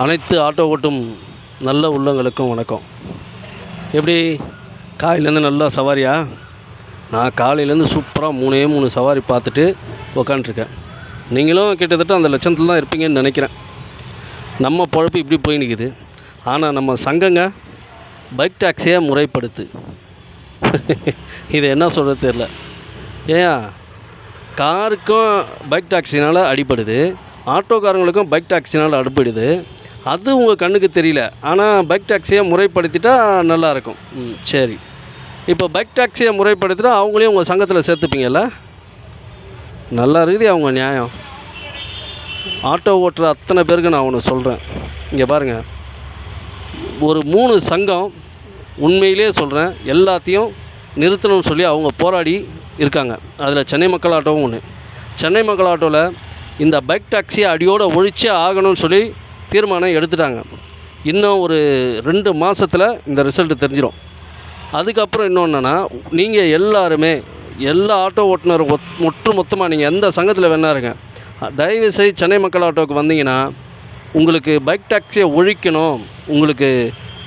அனைத்து ஆட்டோ ஓட்டும் நல்ல உள்ளங்களுக்கும் வணக்கம். எப்படி காலையிலேருந்து நல்லா சவாரியா? நான் காலையிலேருந்து சூப்பராக 3 சவாரி பார்த்துட்டு உக்காண்ட்ருக்கேன். நீங்களும் கிட்டத்தட்ட அந்த லட்சத்தில் தான் இருப்பீங்கன்னு நினைக்கிறேன். நம்ம பொழப்பு இப்படி போய் நிற்குது. ஆனால் நம்ம சங்கங்க பைக் டாக்ஸியை முறைப்படுத்து. இதை என்ன சொல்கிறது தெரில. ஏன் காருக்கும் பைக் டாக்ஸினால் அடிபடுது, ஆட்டோக்காரங்களுக்கும் பைக் டாக்ஸினால் அடிபடுது. அது உங்கள் கண்ணுக்கு தெரியல. ஆனால் பைக் டாக்ஸியை முறைப்படுத்திட்டா நல்லாயிருக்கும். சரி, இப்போ பைக் டாக்ஸியை முறைப்படுத்திட்டா அவங்களையும் உங்கள் சங்கத்தில் சேர்த்துப்பீங்கல்ல? நல்லா இருக்குது அவங்க நியாயம். ஆட்டோ ஓட்டுற அத்தனை பேருக்கு நான் ஒன்று சொல்கிறேன். இங்கே பாருங்கள், ஒரு 3 சங்கம் உண்மையிலே சொல்கிறேன் எல்லாத்தையும் நிறுத்தணும்னு சொல்லி அவங்க போராடி இருக்காங்க. அதில் சென்னை மக்கள் ஆட்டோவும் ஒன்று. சென்னை மக்கள் ஆட்டோவில் இந்த பைக் டாக்ஸியை அடியோடு ஒழிச்சே ஆகணும்னு சொல்லி தீர்மானம் எடுத்துட்டாங்க. இன்னும் ஒரு 2 மாதத்தில் இந்த ரிசல்ட்டு தெரிஞ்சிடும். அதுக்கப்புறம் இன்னொன்றுனா, நீங்கள் எல்லாருமே எல்லா ஆட்டோ ஓட்டுநரும் மொத்தமாக நீங்கள் எந்த சங்கத்தில் வேணா இருங்க, தயவுசெய்து சென்னை மக்கள் ஆட்டோவுக்கு வந்தீங்கன்னா உங்களுக்கு பைக் டாக்ஸியை ஒழிக்கணும், உங்களுக்கு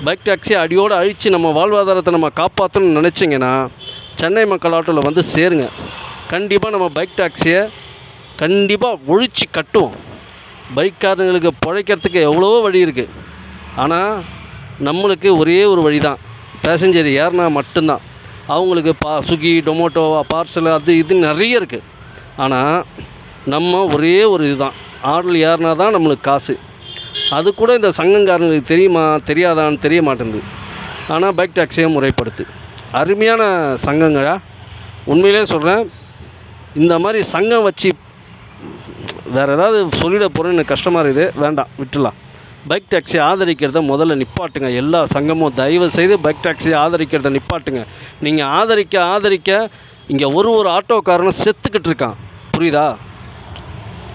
பைக் டாக்ஸியை அடியோடு அழித்து நம்ம வாழ்வாதாரத்தை நம்ம காப்பாற்றணும்னு நினச்சிங்கன்னா சென்னை மக்கள் ஆட்டோவில் வந்து சேருங்க. கண்டிப்பாக நம்ம பைக் டாக்ஸியை கண்டிப்பாக ஒழித்து கட்டுவோம். பைக்காரங்களுக்கு பிழைக்கிறதுக்கு எவ்வளோ வழி இருக்குது. ஆனால் நம்மளுக்கு ஒரே ஒரு வழி தான், பேசஞ்சர் ஏறினா மட்டும்தான். அவங்களுக்கு ஸ்விக்கி, டொமோட்டோ, பார்சல், அது இது நிறைய இருக்குது. ஆனால் நம்ம ஒரே ஒரு இதுதான், ஆர்டர் ஏறினா தான் நம்மளுக்கு காசு. அது கூட இந்த சங்கங்காரங்களுக்கு தெரியுமா தெரியாதான்னு தெரிய மாட்டேங்குது. ஆனால் பைக் டாக்ஸியை முறைப்படுத்து. அருமையான சங்கங்களா, உண்மையிலே சொல்கிறேன். இந்த மாதிரி சங்கம் வச்சு வேறு ஏதாவது சொல்லிட போகிறேன்னு எனக்கு கஷ்டமாக இருக்குது. வேண்டாம், விட்டுலாம். பைக் டாக்ஸியை ஆதரிக்கிறத முதல்ல நிப்பாட்டுங்க. எல்லா சங்கமும் தயவு செய்து பைக் டாக்ஸியை ஆதரிக்கிறத நிப்பாட்டுங்க. நீங்கள் ஆதரிக்க இங்கே ஒரு ஆட்டோக்காரனை செத்துக்கிட்டு இருக்கான், புரியுதா?